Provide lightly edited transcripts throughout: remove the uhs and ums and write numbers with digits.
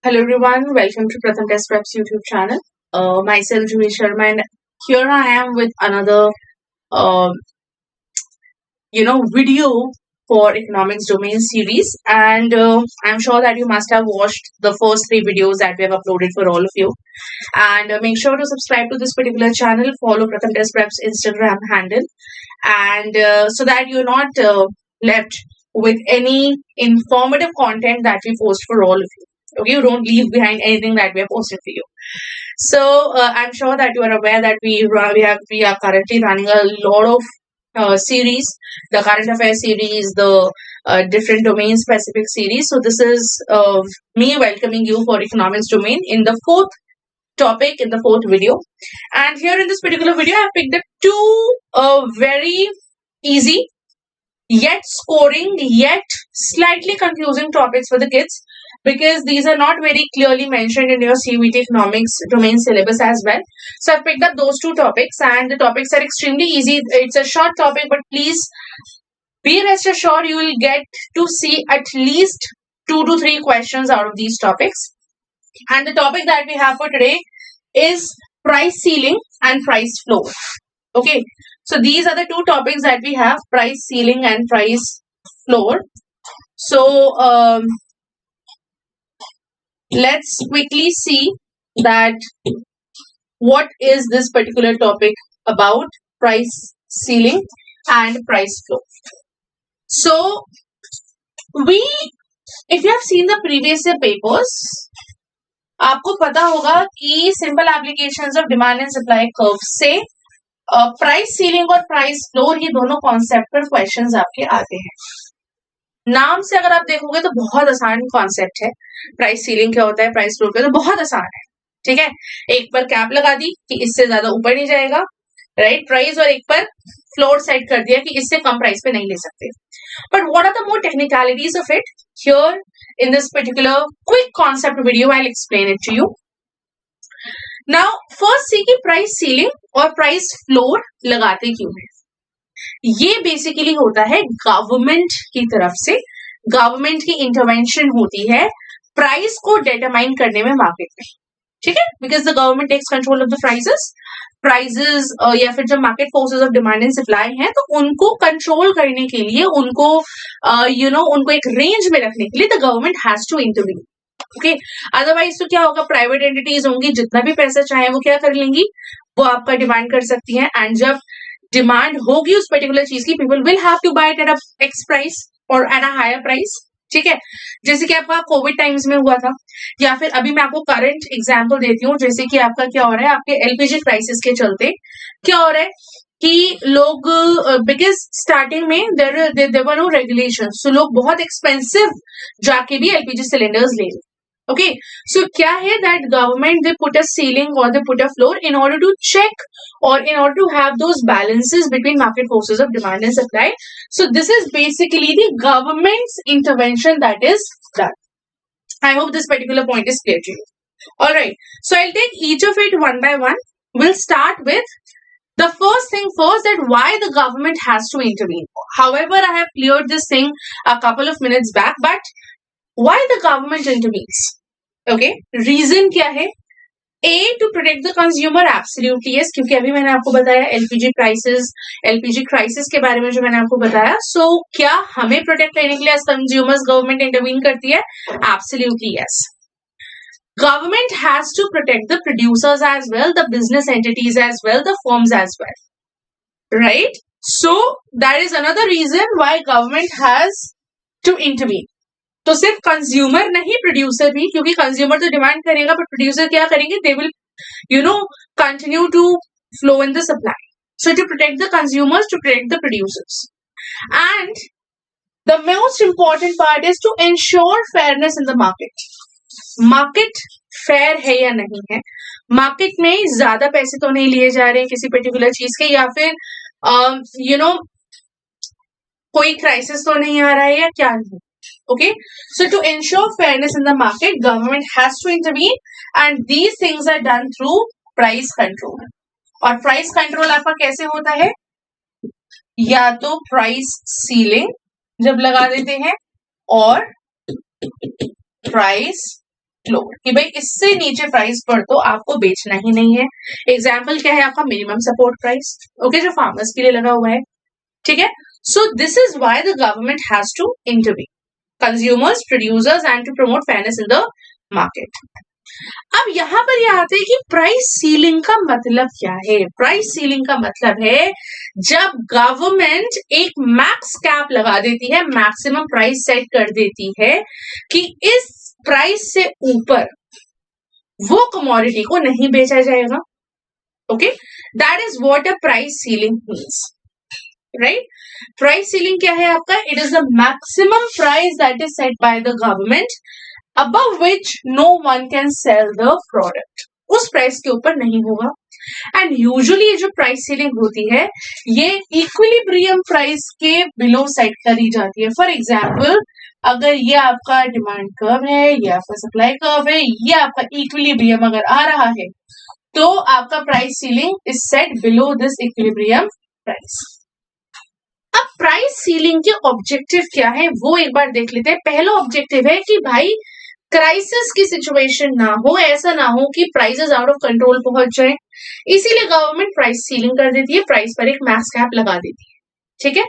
Hello everyone, welcome to Pratham Test Preps YouTube channel. Myself Juhi Sharma, and here I am with another uh, video for economics domain series. And I'm sure that you must have watched the first 3 videos that we have uploaded for all of you. And make sure to subscribe to this particular channel, follow Pratham Test Preps Instagram handle, and so that you're not left with any informative content that we post for all of you. Okay, you don't leave behind anything that we have posted for you. So I'm sure that you are aware that we are currently running a lot of series, the current affairs series, the different domain specific series. So this is me welcoming you for economics domain in the fourth topic, in the fourth video. And here in this particular video, I have picked up two very easy yet scoring yet slightly confusing topics for the kids, because these are not very clearly mentioned in your CUET economics domain syllabus as well. So I've picked up those two topics, and the topics are extremely easy. It's a short topic, but please be rest assured you will get to see at least 2 to 3 questions out of these topics. And the topic that we have for today is price ceiling and price floor. Okay, so these are the two topics that we have: price ceiling and price floor. So let's quickly see that what is this particular topic about: price ceiling and price floor. So if you have seen the previous year papers, आपको पता होगा कि simple applications of demand and supply curve से price ceiling और price floor, ये दोनों concept पर questions आपके आते हैं. नाम से अगर आप देखोगे तो बहुत आसान कॉन्सेप्ट है. प्राइस सीलिंग क्या होता है, प्राइस फ्लोर क्या होता है, तो बहुत आसान है. ठीक है, एक पर कैप लगा दी कि इससे ज्यादा ऊपर नहीं जाएगा, राइट, प्राइस, और एक पर फ्लोर सेट कर दिया कि इससे कम प्राइस पे नहीं ले सकते. But what are the more technicalities of it? Here in this particular quick concept video, I'll explain it to you. Now, first see कि price ceiling और price floor लगाते क्यों हैं. ये basically होता है गवर्नमेंट की तरफ से, गवर्नमेंट की इंटरवेंशन होती है प्राइस को डिटरमाइन करने में मार्केट में. ठीक है, because the government takes control of the prices या फिर जो market forces of demand and supply हैं, तो उनको कंट्रोल करने के लिए, उनको उनको एक रेंज में रखने के लिए the government has to intervene. Okay, otherwise तो क्या होगा, प्राइवेट एंटिटीज होंगी, जितना भी पैसा चाहे वो क्या कर लेंगी, वो आपका डिमांड कर सकती हैं. एंड जब डिमांड होगी उस पर्टिकुलर चीज की, people will have to buy it at a X price और एट अ हायर प्राइस. ठीक है, जैसे कि आपका कोविड टाइम्स में हुआ था, या फिर अभी मैं आपको करंट एग्जांपल देती हूँ. जैसे कि आपका क्या हो रहा है, आपके एलपीजी प्राइसेस के चलते क्या हो रहा है कि लोग, बिकॉज स्टार्टिंग में देयर वर नो रेगुलेशन, सो लोग बहुत एक्सपेंसिव जाके भी एलपीजी सिलेंडर्स ले रहे. ओके, सो क्या है that government they put a ceiling और they put a floor in order to check और in order to have those balances between market forces of demand and supply. So this is basically the government's intervention that is done. I hope this particular point is clear to you. All right, so I'll take each of it one by one. We'll start with the first thing first, that why the government has to intervene. However, I have cleared this thing a couple of minutes back, but why the government intervenes? Okay, reason क्या है? A, to protect the consumer, absolutely yes, क्योंकि अभी मैंने आपको बताया LPG crisis के बारे में जो मैंने आपको बताया. सो क्या हमें प्रोटेक्ट करने के लिए एज कंज्यूमर्स गवर्नमेंट इंटरवीन करती है? Absolutely yes. Government has to protect the producers as well, the business entities as well, the firms as well, right? So that is another reason why government has to intervene. तो सिर्फ consumer नहीं, producer भी, क्योंकि consumer तो demand करेगा, but producer क्या करेंगे, they will continue to flow in the supply. So to protect the consumers, to protect the producers, and the most important part is to ensure fairness in the market. Market fair है या नहीं है, market में ज्यादा पैसे तो नहीं लिए जा रहे हैं किसी पर्टिकुलर चीज के, या फिर कोई क्राइसिस तो नहीं आ रहा है, या क्या नहीं. Okay, so to ensure fairness in the market, government has to intervene, and these things are done through price control. और price control आपका कैसे होता है? या तो price ceiling जब लगा देते हैं, और price फ्लोर कि भाई इससे नीचे प्राइस पर तो आपको बेचना ही नहीं है। एग्जाम्पल क्या है आपका मिनिमम सपोर्ट प्राइस, ओके, जो फार्मर्स के लिए लगा हुआ है, ठीक है। So this is why the government has to intervene consumers, producers and to promote fairness in the market. अब यहां पर यह आते हैं कि प्राइस सीलिंग का मतलब क्या है। प्राइस सीलिंग का मतलब है जब गवर्नमेंट एक मैक्स कैप लगा देती है, मैक्सिमम प्राइस सेट कर देती है कि इस प्राइस से ऊपर वो कमोडिटी को नहीं बेचा जाएगा, okay, that is what a price ceiling means, right. Price ceiling क्या है आपका? It is the maximum price that is set by the government above which no one can sell the product, उस price के ऊपर नहीं होगा। And usually ये जो प्राइस सीलिंग होती है ये इक्विलिब्रियम प्राइस के बिलो सेट करी जाती है। फॉर एग्जाम्पल अगर ये आपका डिमांड कर्व है, ये आपका सप्लाई कर्व है, ये आपका इक्विलिब्रियम अगर आ रहा है तो आपका price ceiling is set below this equilibrium price. अब प्राइस सीलिंग के ऑब्जेक्टिव क्या है वो एक बार देख लेते हैं। पहला ऑब्जेक्टिव है कि भाई क्राइसिस की सिचुएशन ना हो, ऐसा ना हो कि प्राइसेस आउट ऑफ कंट्रोल पहुंच जाए, इसीलिए गवर्नमेंट प्राइस सीलिंग कर देती है, प्राइस पर एक मैक्स कैप लगा देती है, ठीक है।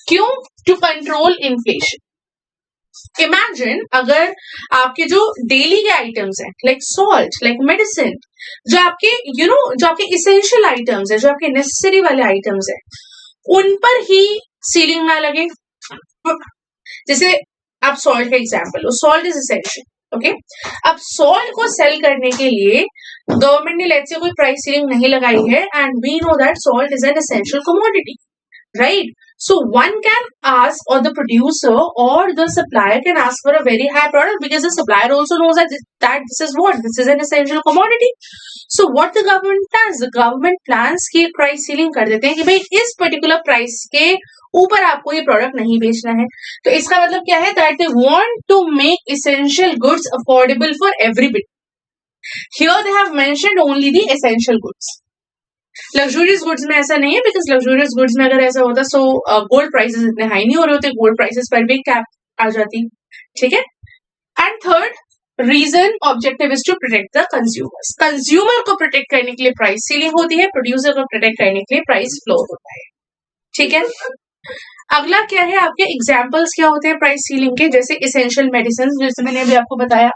क्यों? To control inflation. इमेजिन अगर आपके जो डेली के आइटम्स हैं लाइक सॉल्ट, लाइक मेडिसिन, जो आपके जो आपके इसेंशियल आइटम्स है, जो आपके नेसेसरी वाले आइटम्स है, उन पर ही सीलिंग ना लगे। जैसे आप सॉल्ट का example low, salt is essential, okay. अब सॉल्ट को सेल करने के लिए गवर्नमेंट ने लेट्स से कोई प्राइस सीलिंग नहीं लगाई है and we know that salt is an essential commodity, right? So one can ask, or the producer or the supplier can ask for a very high product because the supplier also knows that this is an essential commodity. So what the government plans? The government plans कि price ceiling कर देते हैं कि भाई इस particular price के ऊपर आपको ये प्रोडक्ट नहीं बेचना है। तो इसका मतलब क्या है? That they want to make essential goods affordable for everybody. Here they have mentioned only the essential goods. Luxurious goods में ऐसा नहीं है, बिकॉज लग्जूरियस गुड्स में अगर ऐसा होता सो गोल्ड प्राइसेस इतने हाई नहीं हो रहे होते, गोल्ड प्राइसेस पर भी कैप आ जाती, ठीक है। And third reason objective is to protect the consumers. Consumer को प्रोटेक्ट करने के लिए प्राइस सीलिंग होती है, प्रोड्यूसर को प्रोटेक्ट करने के लिए प्राइस फ्लोर होता है, ठीक है। अगला क्या है, आपके एग्जाम्पल्स क्या होते हैं प्राइस सीलिंग के? जैसे इसेंशियल मेडिसिन, जैसे मैंने अभी आपको बताया,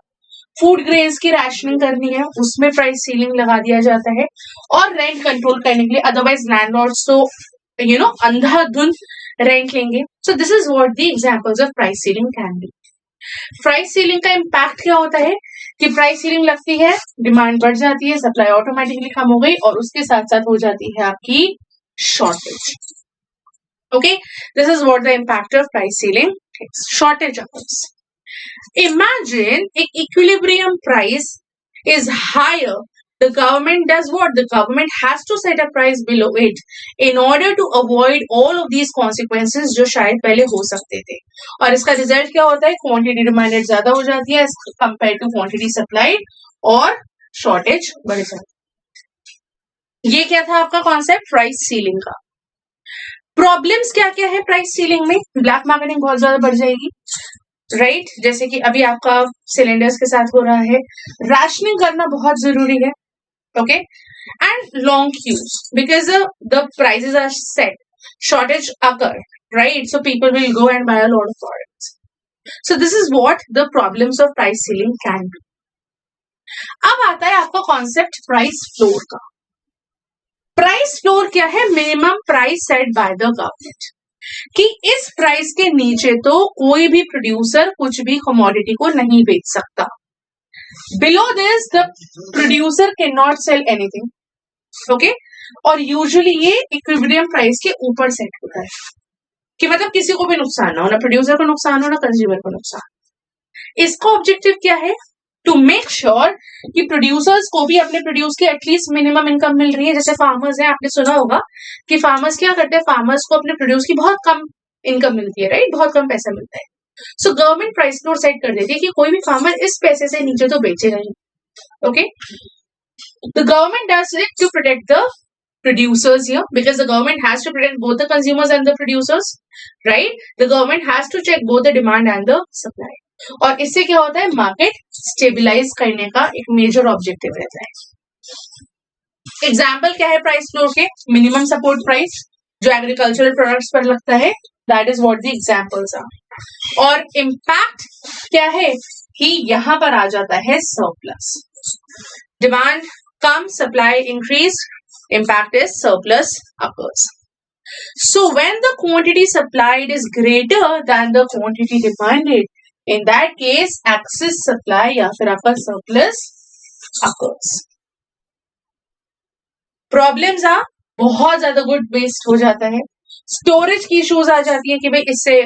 फूड ग्रेन्स की राशनिंग करनी है उसमें प्राइस सीलिंग लगा दिया जाता है, और रेंट कंट्रोल करने के लिए, अदरवाइज लैंडलॉर्ड्स तो अंधाधुंध रेंट लेंगे। सो this is what the examples of price ceiling can B. Price ceiling का इम्पैक्ट क्या होता है कि प्राइस सीलिंग लगती है, डिमांड बढ़ जाती है, सप्लाई ऑटोमेटिकली कम हो गई, और उसके साथ साथ हो जाती है आपकी shortage, okay. This is what the impact of price ceiling, shortage occurs. Imagine an equilibrium price is higher. The government does what? The government has to set a price below it in order to avoid all of these consequences जो शायद पहले हो सकते थे। और इसका result क्या होता है? क्वांटिटी डिमांडेड ज्यादा हो जाती है कंपेयर टू क्वांटिटी सप्लाइड, और शॉर्टेज बढ़ जाती है। ये क्या था आपका कॉन्सेप्ट प्राइस सीलिंग का। प्रॉब्लम्स क्या क्या है प्राइस सीलिंग में? ब्लैक मार्केटिंग बहुत ज्यादा बढ़ जाएगी, राइट जैसे कि अभी आपका सिलेंडर्स के साथ हो रहा है। राशनिंग करना बहुत जरूरी है, okay. And long queues because the prices are set, shortage occur, right, so people will go and buy a lot of products. So this is what the problems of price ceiling can be. अब आता है आपका concept price floor का। Price floor क्या है? Minimum price set by the government, कि इस price के नीचे तो कोई भी प्रोड्यूसर कुछ भी कमोडिटी को नहीं बेच सकता। Below this the producer can not sell anything, okay. और यूजुअली ये इक्विलिब्रियम प्राइस के ऊपर सेट होता है कि मतलब किसी को भी नुकसान ना हो, ना प्रोड्यूसर को नुकसान हो, ना कंज्यूमर को नुकसान। इसका ऑब्जेक्टिव क्या है? टू मेक श्योर कि प्रोड्यूसर्स को भी अपने प्रोड्यूस की एटलीस्ट मिनिमम इनकम मिल रही है। जैसे फार्मर्स हैं, आपने सुना होगा कि फार्मर्स क्या करते हैं, फार्मर्स को अपने प्रोड्यूस की बहुत कम इनकम मिलती है, राइट, बहुत कम पैसा मिलता है। So government price floor set कर देती है कि कोई भी फार्मर इस पैसे से नीचे तो बेचेगा ही, okay. The government does it to protect the producers here because the government has to protect both the consumers and the producers, right? The government has to check both the demand and the supply. और इससे क्या होता है, market stabilise करने का एक major objective रहता है। एग्जाम्पल क्या है प्राइस फ्लोर के, मिनिमम सपोर्ट प्राइस जो एग्रीकल्चरल प्रोडक्ट्स पर लगता है, that is what the examples are. और इम्पैक्ट क्या है कि यहां पर आ जाता है सरप्लस। डिमांड कम, supply increase, impact is surplus occurs. So when the quantity supplied is greater than the quantity demanded, in that case excess supply या फिर आपका surplus occurs. Problems are बहुत ज्यादा गुड वेस्ट हो जाता है, स्टोरेज की इश्यूज आ जाती है कि भाई इससे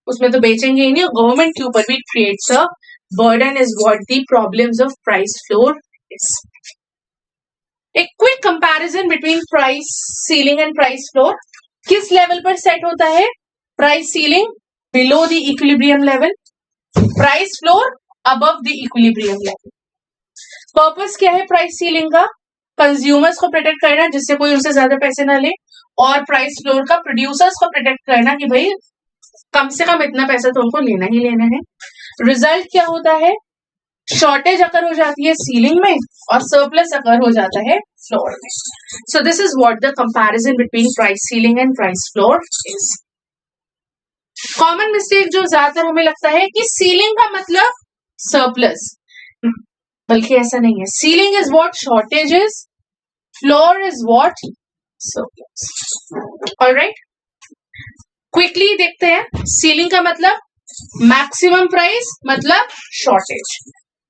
उसमें तो बेचेंगे ही नहीं, गवर्नमेंट के ऊपर भी creates a burden is what the problems of price floor is. A quick comparison between price ceiling and price floor. किस लेवल पर सेट होता है price ceiling? Below the equilibrium level, price floor above the equilibrium level. Purpose क्या है price ceiling का? Consumers को protect करना जिससे कोई उनसे ज्यादा पैसे ना ले, और प्राइस फ्लोर का प्रोड्यूसर्स को प्रोटेक्ट करना कि भाई कम से कम इतना पैसा तो उनको लेना ही लेना है। रिजल्ट क्या होता है? शॉर्टेज अकर हो जाती है सीलिंग में और सरप्लस अकर हो जाता है फ्लोर में। सो this is what the comparison between price ceiling and price floor is. Common mistake जो ज्यादातर हमें लगता है कि सीलिंग का मतलब सरप्लस, बल्कि ऐसा नहीं है। Ceiling is what shortage is, floor is what surplus. Alright, quickly देखते हैं। सीलिंग का मतलब मैक्सिमम प्राइस मतलब शॉर्टेज,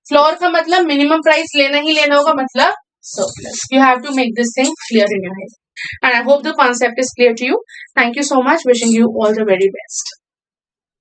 फ्लोर का मतलब मिनिमम प्राइस लेना ही लेना होगा मतलब surplus. You have to make this thing clear in your head, and I hope the concept is clear to you. Thank you so much. Wishing you all the very best.